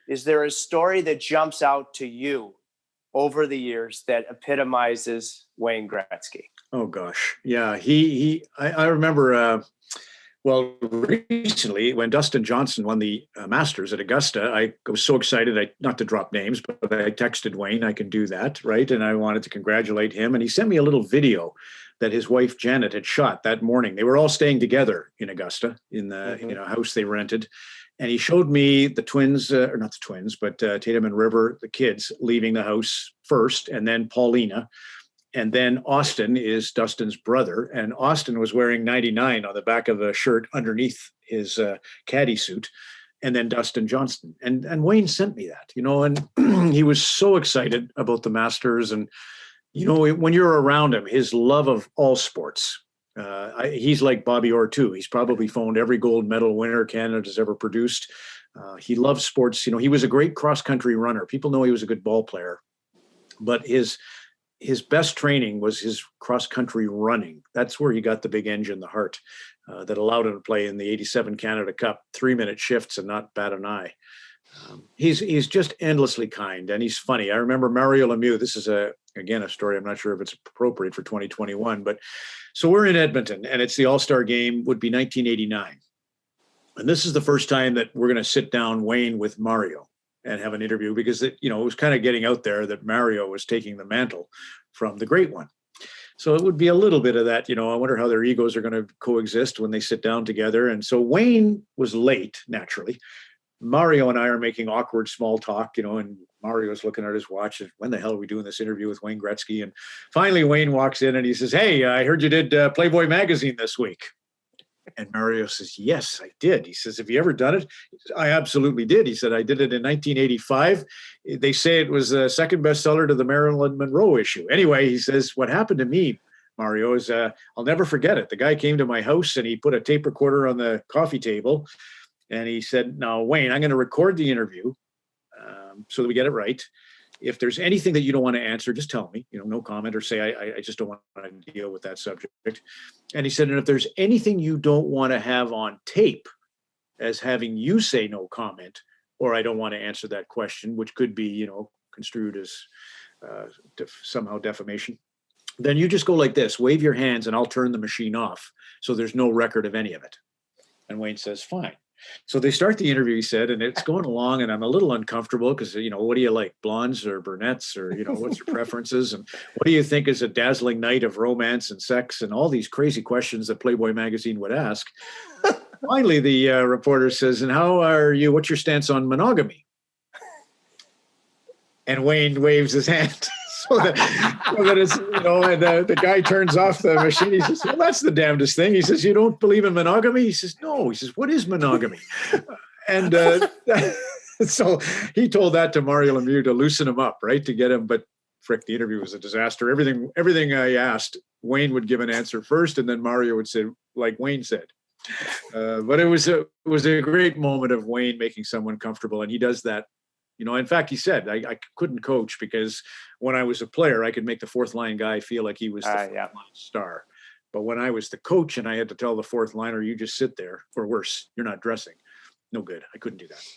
is there a story that jumps out to you over the years that epitomizes Wayne Gretzky? Oh gosh, yeah. I remember. Well, recently when Dustin Johnson won the Masters at Augusta, I was so excited. Not to drop names, but I texted Wayne. I can do that, right? And I wanted to congratulate him. And he sent me a little video that his wife Janet had shot that morning. They were all staying together in Augusta in a house they rented. And he showed me the twins, or not the twins, but Tatum and River, the kids, leaving the house first, and then Paulina. And then Austin is Dustin's brother. And Austin was wearing 99 on the back of the shirt underneath his caddy suit. And then Dustin Johnson. And Wayne sent me that, and he was so excited about the Masters. And, when you're around him, his love of all sports, he's like Bobby Orr too. He's probably phoned every gold medal winner Canada's ever produced. He loves sports. He was a great cross-country runner. People know he was a good ball player, but his best training was his cross-country running. That's where he got the big engine, the heart, that allowed him to play in the 87 Canada Cup, 3-minute shifts and not bat an eye. He's just endlessly kind, and he's funny. I remember Mario Lemieux. This is again a story. I'm not sure if it's appropriate for 2021, but so we're in Edmonton, and it's the All-Star game, would be 1989. And this is the first time that we're going to sit down, Wayne, with Mario and have an interview, because it was kind of getting out there that Mario was taking the mantle from the great one. So it would be a little bit of that, I wonder how their egos are going to coexist when they sit down together. And so Wayne was late, naturally. Mario and I are making awkward small talk, and Mario's looking at his watch. And when the hell are we doing this interview with Wayne Gretzky? And finally, Wayne walks in and he says, "Hey, I heard you did Playboy magazine this week." And Mario says, "Yes, I did." He says, "Have you ever done it?" "I absolutely did." He said, "I did it in 1985. They say it was the second bestseller to the Marilyn Monroe issue." Anyway, he says, "What happened to me, Mario, is I'll never forget it. The guy came to my house and he put a tape recorder on the coffee table. And he said, 'Now, Wayne, I'm going to record the interview so that we get it right. If there's anything that you don't want to answer, just tell me, no comment, or say, I just don't want to deal with that subject.' And he said, 'And if there's anything you don't want to have on tape as having you say no comment, or I don't want to answer that question, which could be, construed as somehow defamation, then you just go like this, wave your hands, and I'll turn the machine off. So there's no record of any of it.' And Wayne says, 'Fine.' So they start the interview, he said, and it's going along, and I'm a little uncomfortable because, what do you like, blondes or brunettes, or, what's your preferences? And what do you think is a dazzling night of romance and sex, and all these crazy questions that Playboy magazine would ask. Finally, the reporter says, 'And how are you? What's your stance on monogamy?' And Wayne waves his hand. So that it's, and the guy turns off the machine. He says, 'Well, that's the damnedest thing.' He says, 'You don't believe in monogamy?' He says, 'No.' He says, 'What is monogamy?' And so he told that to Mario Lemieux to loosen him up, right, to get him. But frick, the interview was a disaster. Everything I asked, Wayne would give an answer first, and then Mario would say, like Wayne said. But it was a great moment of Wayne making someone comfortable, and he does that. In fact, he said, I couldn't coach because when I was a player, I could make the fourth line guy feel like he was the fourth line star. But when I was the coach and I had to tell the fourth liner, you just sit there, or worse, you're not dressing. No good. I couldn't do that.